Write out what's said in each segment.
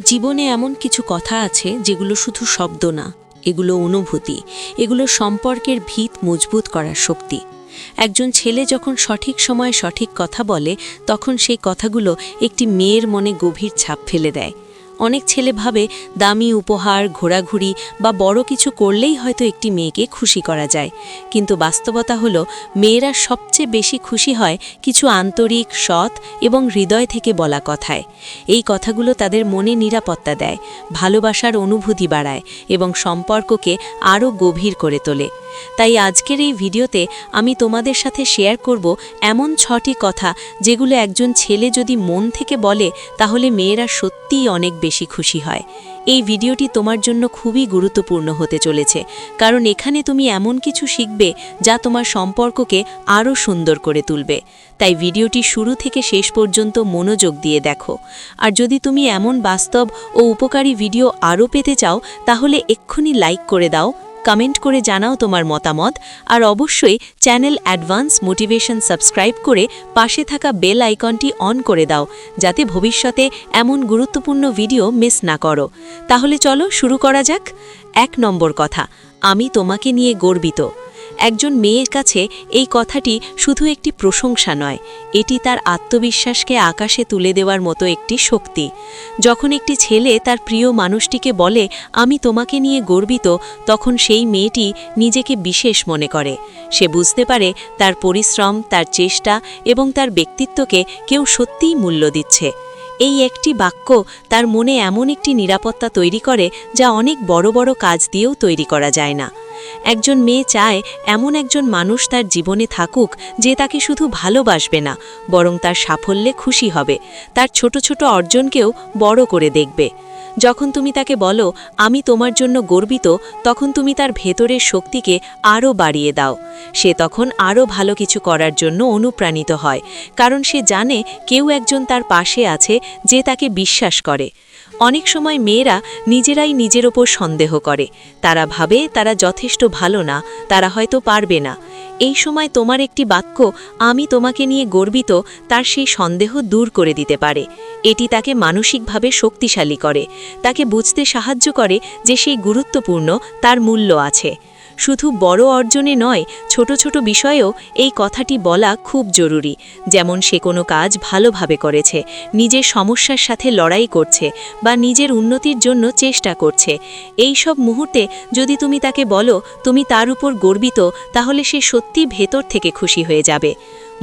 জীবনে এমন কিছু কথা আছে যেগুলো শুধু শব্দ না, এগুলো অনুভূতি, এগুলো সম্পর্কের ভিত মজবুত করার শক্তি। একজন ছেলে যখন সঠিক সময়ে সঠিক কথা বলে, তখন সেই কথাগুলো একটি মেয়ের মনে গভীর ছাপ ফেলে দেয়। অনেক ছেলে ভাবে দামি উপহার, ঘোরাঘুরি বা বড় কিছু করলেই হয়তো একটি মেয়েকে খুশি করা যায়, কিন্তু বাস্তবতা হলো মেয়েরা সবচেয়ে বেশি খুশি হয় কিছু আন্তরিক, সৎ এবং হৃদয় থেকে বলা কথায়। এই কথাগুলো তাদের মনে নিরাপত্তা দেয়, ভালোবাসার অনুভূতি বাড়ায় এবং সম্পর্ককে আরও গভীর করে তোলে। তাই আজকের এই ভিডিওতে আমি তোমাদের সাথে শেয়ার করব এমন 6টি কথা যেগুলো একজন ছেলে যদি মন থেকে বলে, তাহলে মেয়েরা সত্যিই অনেক বেশি খুশি হয়। এই ভিডিওটি তোমার জন্য খুবই গুরুত্বপূর্ণ হতে চলেছে, কারণ এখানে তুমি এমন কিছু শিখবে যা তোমার সম্পর্ককে আরও সুন্দর করে তুলবে। তাই ভিডিওটি শুরু থেকে শেষ পর্যন্ত মনোযোগ দিয়ে দেখো। আর যদি তুমি এমন বাস্তব ও উপকারী ভিডিও আরও পেতে চাও, তাহলে এক্ষুনি লাইক করে দাও, কমেন্ট করে জানাও তোমার মতামত, আর অবশ্যই চ্যানেল অ্যাডভান্স মোটিভেশন সাবস্ক্রাইব করে পাশে থাকা বেল আইকনটি অন করে দাও, যাতে ভবিষ্যতে এমন গুরুত্বপূর্ণ ভিডিও মিস না করো। তাহলে চলো শুরু করা যাক। 1 নম্বর কথা, আমি তোমাকে নিয়ে গর্বিত। একজন মেয়ের কাছে এই কথাটি শুধু একটি প্রশংসা নয়, এটি তার আত্মবিশ্বাসকে আকাশে তুলে দেওয়ার মতো একটি শক্তি। যখন একটি ছেলে তার প্রিয় মানুষটিকে বলে, আমি তোমাকে নিয়ে গর্বিত, তখন সেই মেয়েটি নিজেকে বিশেষ মনে করে। সে বুঝতে পারে তার পরিশ্রম, তার চেষ্টা এবং তার ব্যক্তিত্বকে কেউ সত্যিই মূল্য দিচ্ছে। এই একটি বাক্য তার মনে এমন একটি নিরাপত্তা তৈরি করে, যা অনেক বড় বড় কাজ দিয়েও তৈরি করা যায় না। একজন মেয়ে চায় এমন একজন মানুষ তার জীবনে থাকুক, যে তাকে শুধু ভালোবাসবে না, বরং তার সাফল্যে খুশি হবে, তার ছোট ছোট অর্জনকেও বড় করে দেখবে। যখন তুমি তাকে বলো, আমি তোমার জন্য গর্বিত, তখন তুমি তার ভেতরের শক্তিকে আরও বাড়িয়ে দাও। সে তখন আরও ভালো কিছু করার জন্য অনুপ্রাণিত হয়, কারণ সে জানে কেউ একজন তার পাশে আছে যে তাকে বিশ্বাস করে। অনেক সময় মেয়েরা নিজেরাই নিজের ওপর সন্দেহ করে। তারা ভাবে তারা যথেষ্ট ভালো না, তারা হয়তো পারবে না। এই সময় তোমার একটি বাক্য, আমি তোমাকে নিয়ে গর্বিত, তার সেই সন্দেহ দূর করে দিতে পারে। এটি তাকে মানসিকভাবে শক্তিশালী করে, তাকে বুঝতে সাহায্য করে যে সেই গুরুত্বপূর্ণ, তার মূল্য আছে। শুধু বড় অর্জনে নয়, ছোট ছোট বিষয়েও এই কথাটি বলা খুব জরুরি। যেমন সে কোনো কাজ ভালোভাবে করেছে, নিজের সমস্যার সাথে লড়াই করছে বা নিজের উন্নতির জন্য চেষ্টা করছে। এই সব মুহূর্তে যদি তুমি তাকে বলো তুমি তার উপর গর্বিত, তাহলে সে সত্যি ভেতর থেকে খুশি হয়ে যাবে।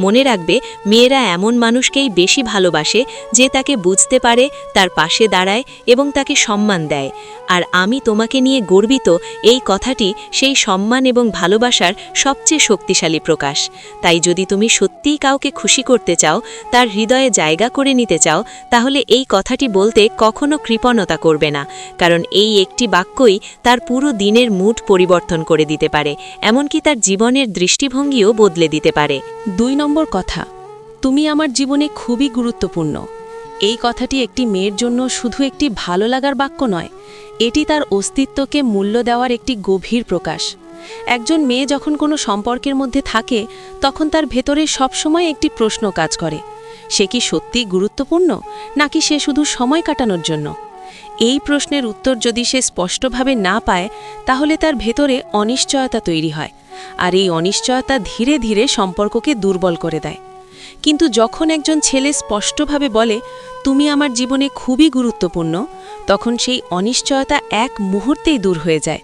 মনে রাখবে, মেয়েরা এমন মানুষকেই বেশি ভালোবাসে যে তাকে বুঝতে পারে, তার পাশে দাঁড়ায় এবং তাকে সম্মান দেয়। আর আমি তোমাকে নিয়ে গর্বিত এই কথাটি সেই সম্মান এবং ভালোবাসার সবচেয়ে শক্তিশালী প্রকাশ। তাই যদি তুমি সত্যিই কাউকে খুশি করতে চাও, তার হৃদয়ে জায়গা করে নিতে চাও, তাহলে এই কথাটি বলতে কখনো কৃপণতা করবে না, কারণ এই একটি বাক্যই তার পুরো দিনের মুড পরিবর্তন করে দিতে পারে, এমনকি তার জীবনের দৃষ্টিভঙ্গিও বদলে দিতে পারে। 2 নম্বর কথা, তুমি আমার জীবনে খুবই গুরুত্বপূর্ণ। এই কথাটি একটি মেয়ের জন্য শুধু একটি ভালো লাগার বাক্য নয়, এটি তার অস্তিত্বকে মূল্য দেওয়ার একটি গভীর প্রকাশ। একজন মেয়ে যখন কোনো সম্পর্কের মধ্যে থাকে, তখন তার ভেতরে সবসময় একটি প্রশ্ন কাজ করে, সে কি সত্যিই গুরুত্বপূর্ণ, নাকি সে শুধু সময় কাটানোর জন্য? এই প্রশ্নের উত্তর যদি সে স্পষ্টভাবে না পায়, তাহলে তার ভেতরে অনিশ্চয়তা তৈরি হয়, আর এই অনিশ্চয়তা ধীরে ধীরে সম্পর্ককে দুর্বল করে দেয়। কিন্তু যখন একজন ছেলে স্পষ্টভাবে বলে, তুমি আমার জীবনে খুবই গুরুত্বপূর্ণ, তখন সেই অনিশ্চয়তা এক মুহূর্তেই দূর হয়ে যায়।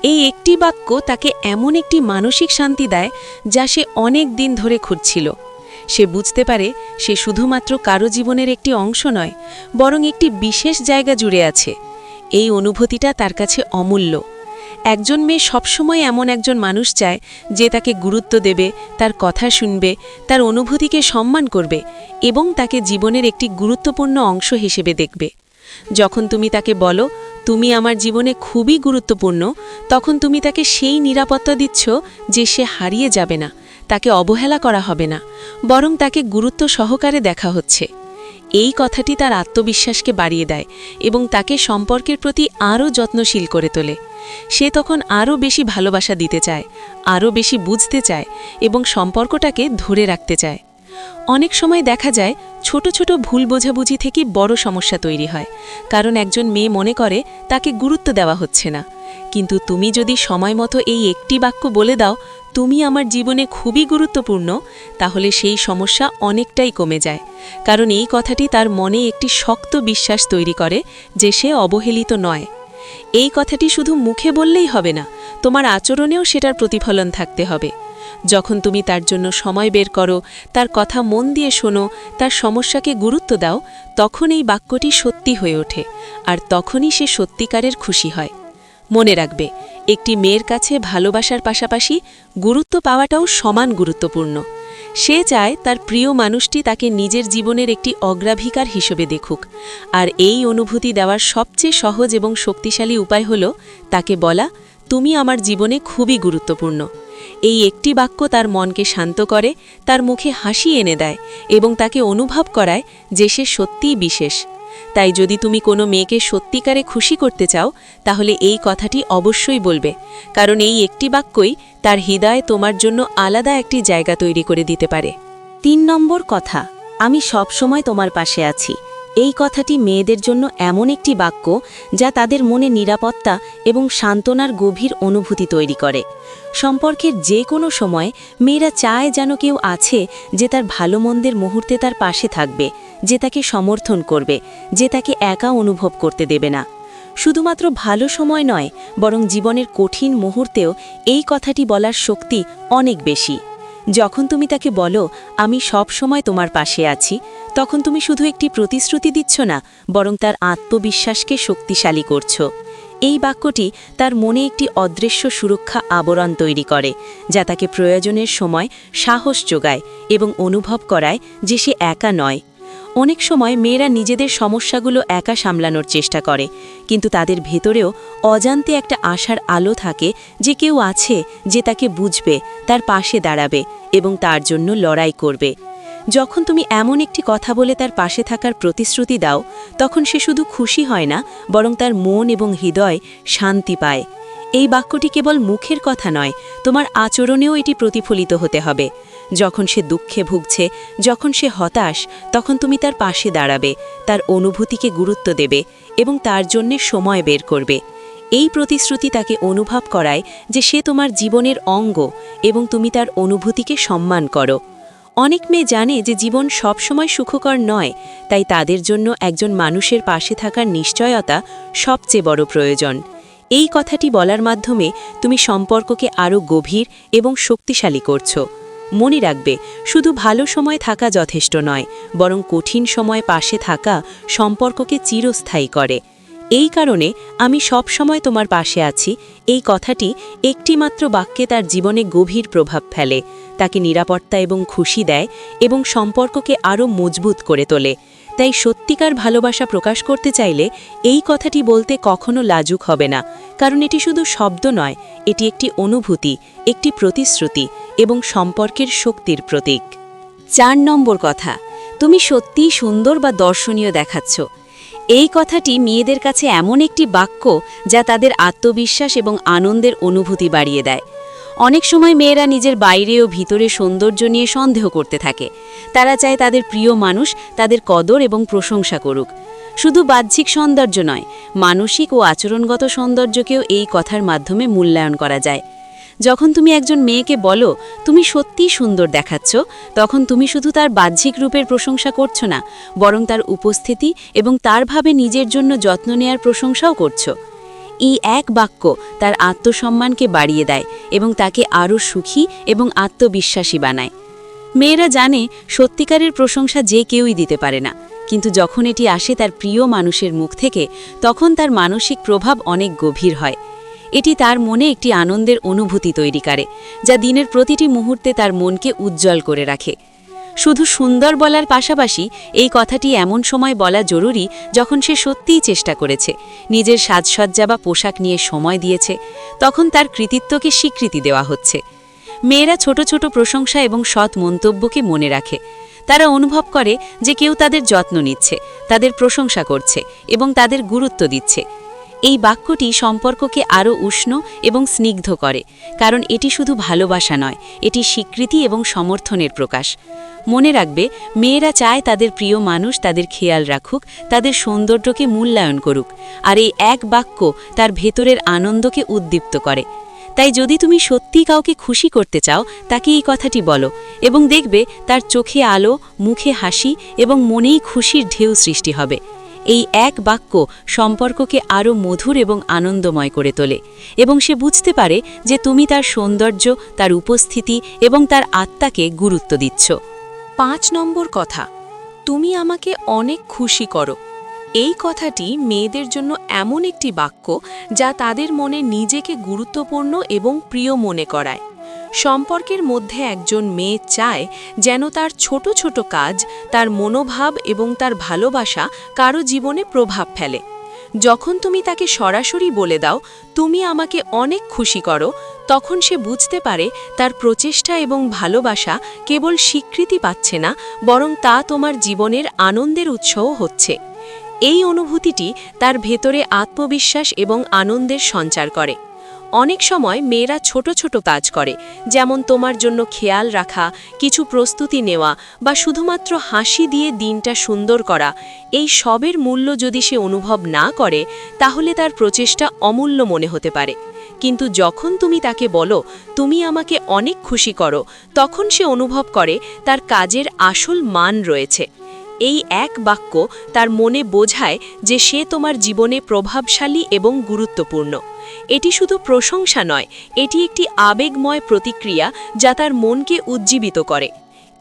এই একটি বাক্য তাকে এমন একটি মানসিক শান্তি দেয়, যা সে অনেক দিন ধরে খুঁজছিল। সে বুঝতে পারে সে শুধুমাত্র কারো জীবনের একটি অংশ নয়, বরং একটি বিশেষ জায়গা জুড়ে আছে। এই অনুভূতিটা তার কাছে অমূল্য। একজন মেয়ে সবসময় এমন একজন মানুষ চায় যে তাকে গুরুত্ব দেবে, তার কথা শুনবে, তার অনুভূতিকে সম্মান করবে এবং তাকে জীবনের একটি গুরুত্বপূর্ণ অংশ হিসেবে দেখবে। যখন তুমি তাকে বলো, তুমি আমার জীবনে খুবই গুরুত্বপূর্ণ, তখন তুমি তাকে সেই নিরাপত্তা দিচ্ছ যে সে হারিয়ে যাবে না, তাকে অবহেলা করা হবে না, বরং তাকে গুরুত্ব সহকারে দেখা হচ্ছে। এই কথাটি তার আত্মবিশ্বাসকে বাড়িয়ে দেয় এবং তাকে সম্পর্কের প্রতি আরও যত্নশীল করে তোলে। সে তখন আরও বেশি ভালোবাসা দিতে চায়, আরও বেশি বুঝতে চায় এবং সম্পর্কটাকে ধরে রাখতে চায়। অনেক সময় দেখা যায় ছোট ছোট ভুল বোঝাবুঝি থেকে বড় সমস্যা তৈরি হয়, কারণ একজন মেয়ে মনে করে তাকে গুরুত্ব দেওয়া হচ্ছে না। কিন্তু তুমি যদি সময় মতো এই একটি বাক্য বলে দাও, তুমি আমার জীবনে খুবই গুরুত্বপূর্ণ, তাহলে সেই সমস্যা অনেকটাই কমে যায়। কারণ এই কথাটি তার মনে একটি শক্ত বিশ্বাস তৈরি করে যে সে অবহেলিত নয়। এই কথাটি শুধু মুখে বললেই হবে না, তোমার আচরণেও সেটার প্রতিফলন থাকতে হবে। যখন তুমি তার জন্য সময় বের করো, তার কথা মন দিয়ে শোনো, তার সমস্যাকে গুরুত্ব দাও, তখন এই বাক্যটি সত্যি হয়ে ওঠে, আর তখনই সে সত্যিকারের খুশি হয়। মনে রাখবে, একটি মেয়ের কাছে ভালোবাসার পাশাপাশি গুরুত্ব পাওয়াটাও সমান গুরুত্বপূর্ণ। সে চায় তার প্রিয় মানুষটি তাকে নিজের জীবনের একটি অগ্রাধিকার হিসেবে দেখুক, আর এই অনুভূতি দেওয়ার সবচেয়ে সহজ এবং শক্তিশালী উপায় হল তাকে বলা, তুমি আমার জীবনে খুবই গুরুত্বপূর্ণ। এই একটি বাক্য তার মনকে শান্ত করে, তার মুখে হাসি এনে দেয় এবং তাকে অনুভব করায় যে সে সত্যিই বিশেষ। তাই যদি তুমি কোনো মেয়েকে সত্যিকারে খুশি করতে চাও, তাহলে এই কথাটি অবশ্যই বলবে, কারণ এই একটি বাক্যই তার হৃদয়ে তোমার জন্য আলাদা একটি জায়গা তৈরি করে দিতে পারে। ৩ নম্বর কথা, আমি সব সময় তোমার পাশে আছি। এই কথাটি মেয়েদের জন্য এমন একটি বাক্য যা তাদের মনে নিরাপত্তা এবং সান্ত্বনার গভীর অনুভূতি তৈরি করে। সম্পর্কের যে কোনো সময় মেয়েরা চায় যেন কেউ আছে যে তার ভালো মন্দের মুহূর্তে তার পাশে থাকবে, যে তাকে সমর্থন করবে, যে তাকে একা অনুভব করতে দেবে না। শুধুমাত্র ভালো সময় নয়, বরং জীবনের কঠিন মুহূর্তেও এই কথাটি বলার শক্তি অনেক বেশি। যখন তুমি তাকে বলো, আমি সব সময় তোমার পাশে আছি, তখন তুমি শুধু একটি প্রতিশ্রুতি দিচ্ছ না, বরং তার আত্মবিশ্বাসকে শক্তিশালী করছো। এই বাক্যটি তার মনে একটি অদৃশ্য সুরক্ষা আবরণ তৈরি করে, যা তাকে প্রয়োজনের সময় সাহস যোগায় এবং অনুভব করায় যে সে একা নয়। অনেক সময় মেয়েরা নিজেদের সমস্যাগুলো একা সামলানোর চেষ্টা করে, কিন্তু তাদের ভেতরেও অজান্তে একটা আশার আলো থাকে যে কেউ আছে যে তাকে বুঝবে, তার পাশে দাঁড়াবে এবং তার জন্য লড়াই করবে। যখন তুমি এমন একটি কথা বলে তার পাশে থাকার প্রতিশ্রুতি দাও, তখন সে শুধু খুশি হয় না, বরং তার মন এবং হৃদয় শান্তি পায়। এই বাক্যটি কেবল মুখের কথা নয়, তোমার আচরণেও এটি প্রতিফলিত হতে হবে। যখন সে দুঃখে ভুগছে, যখন সে হতাশ, তখন তুমি তার পাশে দাঁড়াবে, তার অনুভূতিকে গুরুত্ব দেবে এবং তার জন্যে সময় বের করবে। এই প্রতিশ্রুতি তাকে অনুভব করায় যে সে তোমার জীবনের অঙ্গ এবং তুমি তার অনুভূতিকে সম্মান করো। অনেক মেয়ে জানে যে জীবন সবসময় সুখকর নয়, তাই তাদের জন্য একজন মানুষের পাশে থাকার নিশ্চয়তা সবচেয়ে বড় প্রয়োজন। এই কথাটি বলার মাধ্যমে তুমি সম্পর্ককে আরও গভীর এবং শক্তিশালী করছো। মনে রাখবে, শুধু ভালো সময় থাকা যথেষ্ট নয়, বরং কঠিন সময় পাশে থাকা সম্পর্ককে চিরস্থায়ী করে। এই কারণে আমি সব সময় তোমার পাশে আছি এই কথাটি একটিমাত্র বাক্যে তার জীবনে গভীর প্রভাব ফেলে, তাকে নিরাপত্তা এবং খুশি দেয় এবং সম্পর্ককে আরও মজবুত করে তোলে। তাই সত্যিকার ভালোবাসা প্রকাশ করতে চাইলে এই কথাটি বলতে কখনো লাজুক হবে না, কারণ এটি শুধু শব্দ নয়, এটি একটি অনুভূতি, একটি প্রতিশ্রুতি এবং সম্পর্কের শক্তির প্রতীক। ৪ নম্বর কথা, তুমি সত্যিই সুন্দর বা দর্শনীয় দেখাচ্ছ। এই কথাটি মেয়েদের কাছে এমন একটি বাক্য যা তাদের আত্মবিশ্বাস এবং আনন্দের অনুভূতি বাড়িয়ে দেয়। অনেক সময় মেয়েরা নিজের বাইরে ও ভিতরে সৌন্দর্য নিয়ে সন্দেহ করতে থাকে। তারা চায় তাদের প্রিয় মানুষ তাদের কদর এবং প্রশংসা করুক। শুধু বাহ্যিক সৌন্দর্য নয়, মানসিক ও আচরণগত সৌন্দর্যকেও এই কথার মাধ্যমে মূল্যায়ন করা যায়। যখন তুমি একজন মেয়েকে বলো, তুমি সত্যিই সুন্দর দেখাচ্ছ, তখন তুমি শুধু তার বাহ্যিক রূপের প্রশংসা করছো না, বরং তার উপস্থিতি এবং তার ভাবে নিজের জন্য যত্ন নেয়ার প্রশংসাও করছো। এই এক বাক্য তার আত্মসম্মানকে বাড়িয়ে দেয় এবং তাকে আরও সুখী এবং আত্মবিশ্বাসী বানায়। মেয়েরা জানে সত্যিকারের প্রশংসা যে কেউই দিতে পারে না, কিন্তু যখন এটি আসে তার প্রিয় মানুষের মুখ থেকে, তখন তার মানসিক প্রভাব অনেক গভীর হয়। এটি তার মনে একটি আনন্দের অনুভূতি তৈরি করে, যা দিনের প্রতিটি মুহূর্তে তার মনকে উজ্জ্বল করে রাখে। শুধু সুন্দর বলার পাশাপাশি এই কথাটি এমন সময় বলা জরুরি যখন সে সত্যিই চেষ্টা করেছে, নিজের সাজসজ্জা বা পোশাক নিয়ে সময় দিয়েছে, তখন তার কৃতিত্বকে স্বীকৃতি দেওয়া হচ্ছে। মেয়েরা ছোট ছোট প্রশংসা এবং সৎ মন্তব্যকে মনে রাখে। তারা অনুভব করে যে কেউ তাদের যত্ন নিচ্ছে, তাদের প্রশংসা করছে এবং তাদের গুরুত্ব দিচ্ছে। এই বাক্যটি সম্পর্ককে আরও উষ্ণ এবং স্নিগ্ধ করে, কারণ এটি শুধু ভালোবাসা নয়, এটি স্বীকৃতি এবং সমর্থনের প্রকাশ। মনে রাখবে, মেয়েরা চায় তাদের প্রিয় মানুষ তাদের খেয়াল রাখুক, তাদের সৌন্দর্যকে মূল্যায়ন করুক, আর এই এক বাক্য তার ভেতরের আনন্দকে উদ্দীপ্ত করে। তাই যদি তুমি সত্যিই কাউকে খুশি করতে চাও, তাকে এই কথাটি বলো, এবং দেখবে তার চোখে আলো, মুখে হাসি এবং মনেই খুশির ঢেউ সৃষ্টি হবে। এই এক বাক্য সম্পর্ককে আরও মধুর এবং আনন্দময় করে তোলে, এবং সে বুঝতে পারে যে তুমি তার সৌন্দর্য, তার উপস্থিতি এবং তার আত্মাকে গুরুত্ব দিচ্ছ। 5 নম্বর কথা, তুমি আমাকে অনেক খুশি করো। এই কথাটি মেয়েদের জন্য এমন একটি বাক্য যা তাদের মনে নিজেকে গুরুত্বপূর্ণ এবং প্রিয় মনে করায়। সম্পর্কের মধ্যে একজন মেয়ে চায় যেন তার ছোট ছোট কাজ, তার মনোভাব এবং তার ভালোবাসা কারো জীবনে প্রভাব ফেলে। যখন তুমি তাকে সরাসরি বলে দাও, তুমি আমাকে অনেক খুশি করো, তখন সে বুঝতে পারে তার প্রচেষ্টা এবং ভালোবাসা কেবল স্বীকৃতি পাচ্ছে না, বরং তা তোমার জীবনের আনন্দের উৎসও হচ্ছে। এই অনুভূতিটি তার ভেতরে আত্মবিশ্বাস এবং আনন্দের সঞ্চার করে। অনেক সময় মেয়েরা ছোট ছোট কাজ করে, যেমন তোমার জন্য খেয়াল রাখা, কিছু প্রস্তুতি নেওয়া বা শুধুমাত্র হাসি দিয়ে দিনটা সুন্দর করা। এই সবের মূল্য যদি সে অনুভব না করে, তাহলে তার প্রচেষ্টা অমূল্য মনে হতে পারে। কিন্তু যখন তুমি তাকে বলো, তুমি আমাকে অনেক খুশি করো, তখন সে অনুভব করে তার কাজের আসল মান রয়েছে। এই এক বাক্য তার মনে বোঝায় যে সে তোমার জীবনে প্রভাবশালী এবং গুরুত্বপূর্ণ। এটি শুধু প্রশংসা নয়, এটি একটি আবেগময় প্রতিক্রিয়া যা তার মনকে উজ্জীবিত করে।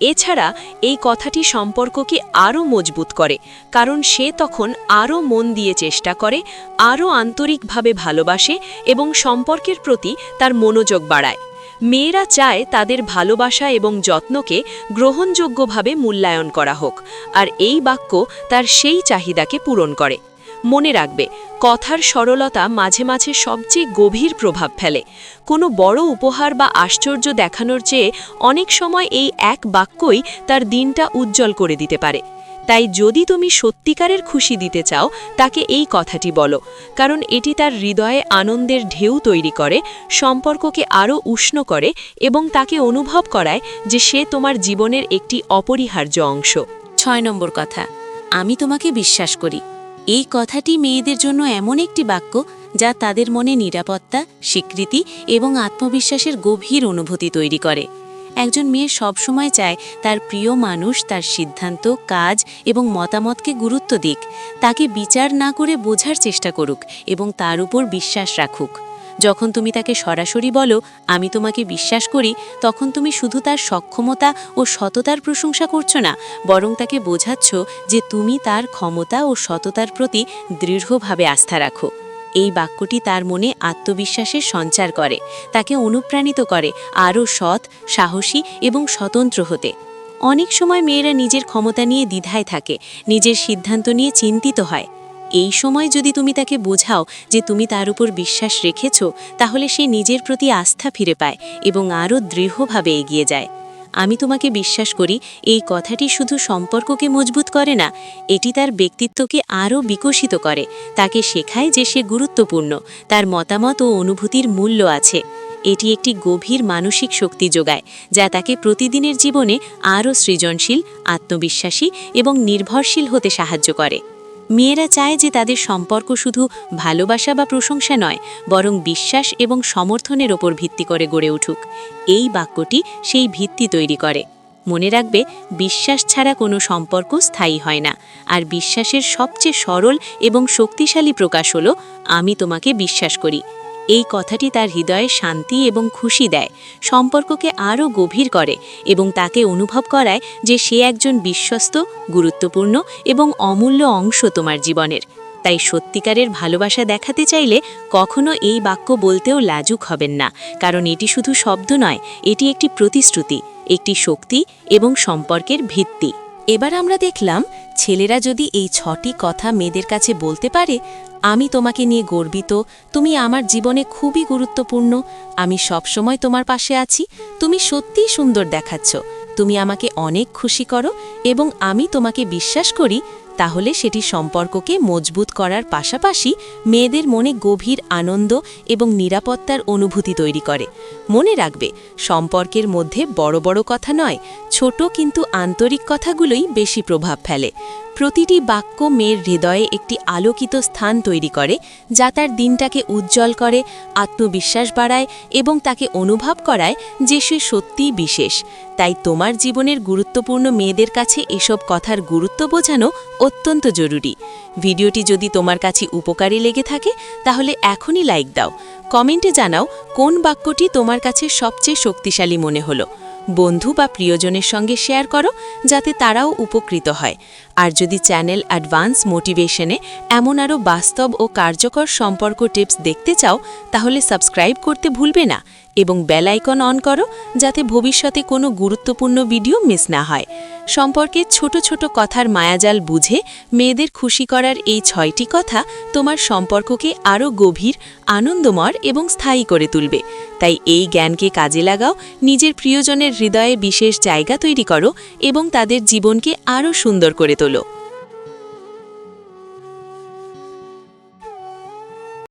এছাড়া এই কথাটি সম্পর্ককে আরও মজবুত করে, কারণ সে তখন আরও মন দিয়ে চেষ্টা করে, আরও আন্তরিকভাবে ভালোবাসে এবং সম্পর্কের প্রতি তার মনোযোগ বাড়ায়। মেয়েরা চায় তাদের ভালোবাসা এবং যত্নকে গ্রহণযোগ্যভাবে মূল্যায়ন করা হোক, আর এই বাক্য তার সেই চাহিদাকে পূরণ করে। মনে রাখবে, কথার সরলতা মাঝে মাঝে সবচেয়ে গভীর প্রভাব ফেলে। কোনো বড় উপহার বা আশ্চর্য দেখানোর চেয়ে অনেক সময় এই এক বাক্যই তার দিনটা উজ্জ্বল করে দিতে পারে। তাই যদি তুমি সত্যিকারের খুশি দিতে চাও, তাকে এই কথাটি বলো, কারণ এটি তার হৃদয়ে আনন্দের ঢেউ তৈরি করে, সম্পর্ককে আরও উষ্ণ করে এবং তাকে অনুভব করায় যে সে তোমার জীবনের একটি অপরিহার্য অংশ। 6 নম্বর কথা, আমি তোমাকে বিশ্বাস করি। এই কথাটি মেয়েদের জন্য এমন একটি বাক্য যা তাদের মনে নিরাপত্তা, স্বীকৃতি এবং আত্মবিশ্বাসের গভীর অনুভূতি তৈরি করে। একজন মেয়ে সবসময় চায় তার প্রিয় মানুষ তার সিদ্ধান্ত, কাজ এবং মতামতকে গুরুত্ব দিক, তাকে বিচার না করে বোঝার চেষ্টা করুক এবং তার উপর বিশ্বাস রাখুক। যখন তুমি তাকে সরাসরি বলো, আমি তোমাকে বিশ্বাস করি, তখন তুমি শুধু তার সক্ষমতা ও সততার প্রশংসা করছো না, বরং তাকে বোঝাচ্ছ যে তুমি তার ক্ষমতা ও সততার প্রতি দৃঢ়ভাবে আস্থা রাখো। এই বাক্যটি তার মনে আত্মবিশ্বাসের সঞ্চার করে, তাকে অনুপ্রাণিত করে আরও সৎ, সাহসী এবং স্বতন্ত্র হতে। অনেক সময় মেয়েরা নিজের ক্ষমতা নিয়ে দ্বিধায় থাকে, নিজের সিদ্ধান্ত নিয়ে চিন্তিত হয়। এই সময় যদি তুমি তাকে বোঝাও যে তুমি তার উপর বিশ্বাস রেখেছ, তাহলে সে নিজের প্রতি আস্থা ফিরে পায় এবং আরও দৃঢ়ভাবে এগিয়ে যায়। আমি তোমাকে বিশ্বাস করি এই কথাটি শুধু সম্পর্ককে মজবুত করে না, এটি তার ব্যক্তিত্বকে আরও বিকশিত করে, তাকে শেখায় যে সে গুরুত্বপূর্ণ, তার মতামত ও অনুভূতির মূল্য আছে। এটি একটি গভীর মানসিক শক্তি যোগায়, যা তাকে প্রতিদিনের জীবনে আরও সৃজনশীল, আত্মবিশ্বাসী এবং নির্ভরশীল হতে সাহায্য করে। মেয়েরা চায় যে তাদের সম্পর্ক শুধু ভালোবাসা বা প্রশংসা নয়, বরং বিশ্বাস এবং সমর্থনের ওপর ভিত্তি করে গড়ে উঠুক। এই বাক্যটি সেই ভিত্তি তৈরি করে। মনে রাখবে, বিশ্বাস ছাড়া কোনো সম্পর্ক স্থায়ী হয় না, আর বিশ্বাসের সবচেয়ে সরল এবং শক্তিশালী প্রকাশ হলো, আমি তোমাকে বিশ্বাস করি। এই কথাটি তার হৃদয়ে শান্তি এবং খুশি দেয়, সম্পর্ককে আরও গভীর করে এবং তাকে অনুভব করায় যে সে একজন বিশ্বস্ত, গুরুত্বপূর্ণ এবং অমূল্য অংশ তোমার জীবনের। তাই সত্যিকারের ভালোবাসা দেখাতে চাইলে কখনো এই বাক্য বলতেও লাজুক হবেন না, কারণ এটি শুধু শব্দ নয়, এটি একটি প্রতিশ্রুতি, একটি শক্তি এবং সম্পর্কের ভিত্তি। এবার আমরা দেখলাম, ছেলেরা যদি এই 6টি কথা মেয়েদের কাছে বলতে পারে, আমি তোমাকে নিয়ে গর্বিত, তুমি আমার জীবনে খুবই গুরুত্বপূর্ণ, আমি সবসময় তোমার পাশে আছি, তুমি সত্যিই সুন্দর দেখাচ্ছ, তুমি আমাকে অনেক খুশি করো এবং আমি তোমাকে বিশ্বাস করি, তাহলে সেটি সম্পর্ককে মজবুত করার পাশাপাশি মেয়েদের মনে গভীর আনন্দ এবং নিরাপত্তার অনুভূতি তৈরি করে। মনে রাখবে, সম্পর্কের মধ্যে বড় বড় কথা নয়, ছোট কিন্তু আন্তরিক কথাগুলোই বেশি প্রভাব ফেলে। প্রতিটি বাক্য মেয়ের হৃদয়ে একটি আলোকিত স্থান তৈরি করে, যা তার দিনটাকে উজ্জ্বল করে, আত্মবিশ্বাস বাড়ায় এবং তাকে অনুভব করায় যে সে সত্যিই বিশেষ। তাই তোমার জীবনের গুরুত্বপূর্ণ মেয়েদের কাছে এসব কথার গুরুত্ব বোঝানো অত্যন্ত জরুরি। ভিডিওটি যদি তোমার কাছে উপকারী লেগে থাকে তাহলে এখনই লাইক দাও। কমেন্টে জানাও কোন বাক্যটি তোমার কাছে সবচেয়ে শক্তিশালী মনে হলো। বন্ধু বা প্রিয়জনের সঙ্গে শেয়ার করো, যাতে তারাও উপকৃত হয়। আর যদি চ্যানেল অ্যাডভান্স মোটিভেশনে এমন আরও বাস্তব ও কার্যকর সম্পর্ক টিপস দেখতে চাও, তাহলে সাবস্ক্রাইব করতে ভুলবে না এবং বেল আইকন অন করো, যাতে ভবিষ্যতে কোনো গুরুত্বপূর্ণ ভিডিও মিস না হয়। সম্পর্কের ছোট ছোট কথার মায়াজাল বুঝে মেয়েদের খুশি করার এই 6টি কথা তোমার সম্পর্ককে আরও গভীর, আনন্দময় এবং স্থায়ী করে তুলবে। তাই এই জ্ঞানকে কাজে লাগাও, নিজের প্রিয়জনের হৃদয়ে বিশেষ জায়গা তৈরি করো এবং তাদের জীবনকে আরও সুন্দর করে তোলো।